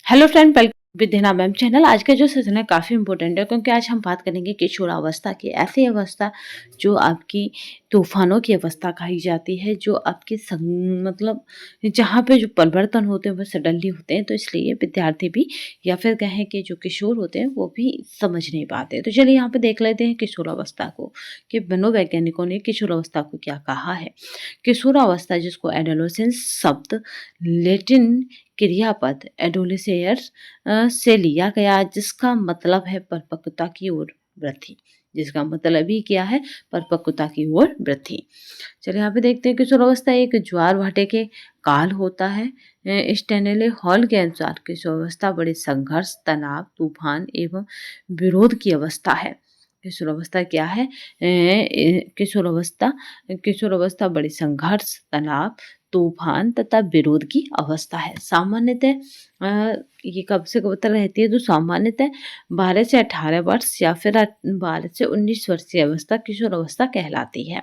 Hello friend, welcome विद्या ma'am channel. आज का जो सेशन है काफ़ी इंपॉर्टेंट है क्योंकि आज हम बात करेंगे किशोरावस्था की। ऐसी अवस्था जो आपकी तूफानों की अवस्था कही जाती है, जो आपके मतलब जहाँ पे जो परिवर्तन होते हैं वो सडनली होते हैं। तो इसलिए विद्यार्थी भी या फिर कहें कि जो किशोर होते हैं वो भी समझ नहीं पाते। तो चलिए यहाँ पे देख लेते हैं किशोरावस्था को कि मनोवैज्ञानिकों ने किशोरावस्था को क्या कहा है। किशोरावस्था जिसको एडोलेसेंस शब्द लैटिन क्रियापद एडोलिसेयर से लिया गया, जिसका मतलब है परिपक्वता की ओर वृद्धि। जिसका मतलब ही क्या है? परिपक्वता की ओर वृद्धि। चलिए यहाँ पे देखते हैं किशोरावस्था एक ज्वार भाटे के काल होता है। स्टेनले हॉल के अनुसार किशोरावस्था बड़े संघर्ष, तनाव, तूफान एवं विरोध की अवस्था है। किशोरावस्था क्या है? किशोरावस्था किशोरावस्था बड़ी संघर्ष, तनाव, तूफान तथा विरोध की अवस्था है। सामान्यतः ये कब से कब तक रहती है? तो सामान्यतः 12 से 18 वर्ष या फिर 12 से 19 वर्ष की अवस्था किशोरावस्था कहलाती है।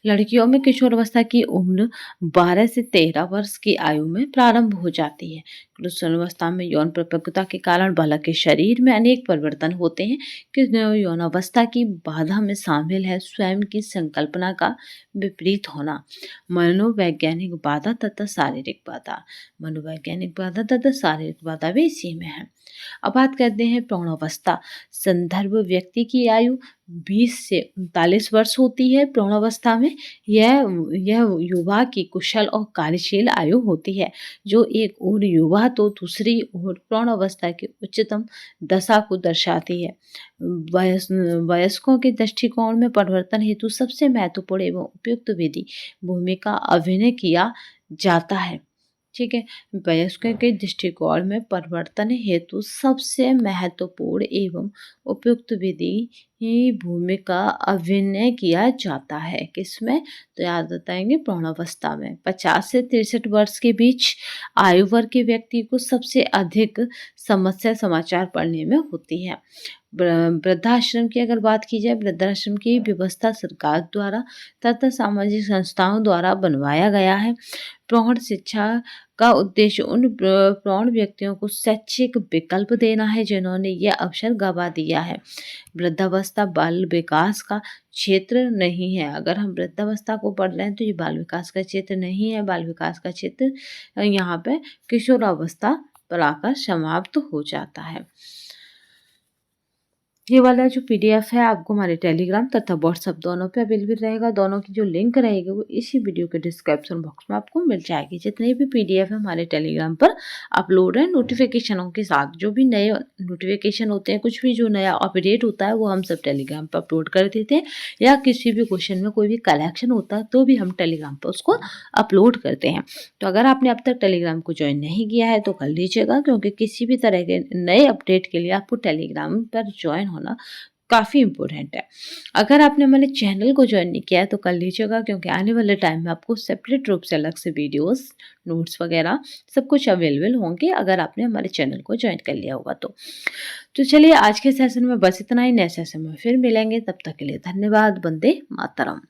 लड़कियों में किशोरावस्था की उम्र 12 से 13 वर्ष की आयु में प्रारंभ हो जाती है। किशोरावस्था में यौन परिपक्वता के कारण बालक के शरीर में अनेक परिवर्तन होते हैं। कि यौनावस्था की बाधा में शामिल है स्वयं की संकल्पना का विपरीत होना, मनोवैज्ञानिक बाधा तथा शारीरिक बाधा। मनोवैज्ञानिक बाधा तथा शारीरिक बाधा भी इसी में है। अब बात करते हैं प्रौढ़ावस्था। संदर्भ व्यक्ति की आयु 20 से 39 वर्ष होती है। प्रौढ़ावस्था में यह युवा की कुशल और कार्यशील आयु होती है। जो एक ओर युवा तो दूसरी ओर प्रौढ़ावस्था की उच्चतम दशा को दर्शाती है। वयस्कों के दृष्टिकोण में परिवर्तन हेतु सबसे महत्वपूर्ण एवं उपयुक्त विधि भूमिका अभिनय किया जाता है। ठीक है। वयस्कों के दृष्टिकोण में परिवर्तन हेतु सबसे महत्वपूर्ण एवं उपयुक्त विधि ही भूमिका अभिनय किया जाता है। किसमें? तो याद बताएंगे प्रौढ़ावस्था में। 50 से 63 वर्ष के बीच आयु वर्ग के व्यक्ति को सबसे अधिक समस्या समाचार पढ़ने में होती है। वृद्धाश्रम की अगर बात की जाए, वृद्धाश्रम की व्यवस्था सरकार द्वारा तथा सामाजिक संस्थाओं द्वारा बनवाया गया है। प्रौढ़ शिक्षा का उद्देश्य उन प्रौढ़ व्यक्तियों को शैक्षिक विकल्प देना है जिन्होंने यह अवसर गंवा दिया है। वृद्धावस्था बाल विकास का क्षेत्र नहीं है। अगर हम वृद्धावस्था को पढ़ रहे हैं तो ये बाल विकास का क्षेत्र नहीं है। बाल विकास का क्षेत्र यहाँ पे किशोरावस्था पर आकर समाप्त हो जाता है। ये वाला जो पीडीएफ है आपको हमारे टेलीग्राम तथा व्हाट्सएप दोनों पे अवेलेबल रहेगा। दोनों की जो लिंक रहेगी वो इसी वीडियो के डिस्क्रिप्शन बॉक्स में आपको मिल जाएगी। जितने भी पीडीएफ है हमारे टेलीग्राम पर अपलोड है नोटिफिकेशनों के साथ। जो भी नए नोटिफिकेशन होते हैं, कुछ भी जो नया अपडेट होता है वो हम सब टेलीग्राम पर अपलोड कर देते हैं। या किसी भी क्वेश्चन में कोई भी कलेक्शन होता है तो भी हम टेलीग्राम पर उसको अपलोड करते हैं। तो अगर आपने अब तक टेलीग्राम को ज्वाइन नहीं किया है तो कर लीजिएगा, क्योंकि किसी भी तरह के नए अपडेट के लिए आपको टेलीग्राम पर ज्वाइन होना काफ़ी इम्पोर्टेंट है। अगर आपने हमारे चैनल को ज्वाइन नहीं किया है तो कर लीजिएगा, क्योंकि आने वाले टाइम में आपको सेपरेट रूप से अलग से वीडियोस, नोट्स वगैरह सब कुछ अवेलेबल होंगे अगर आपने हमारे चैनल को ज्वाइन कर लिया होगा तो चलिए आज के सेशन में बस इतना ही। नए सेशन में फिर मिलेंगे, तब तक के लिए धन्यवाद। वंदे मातरम।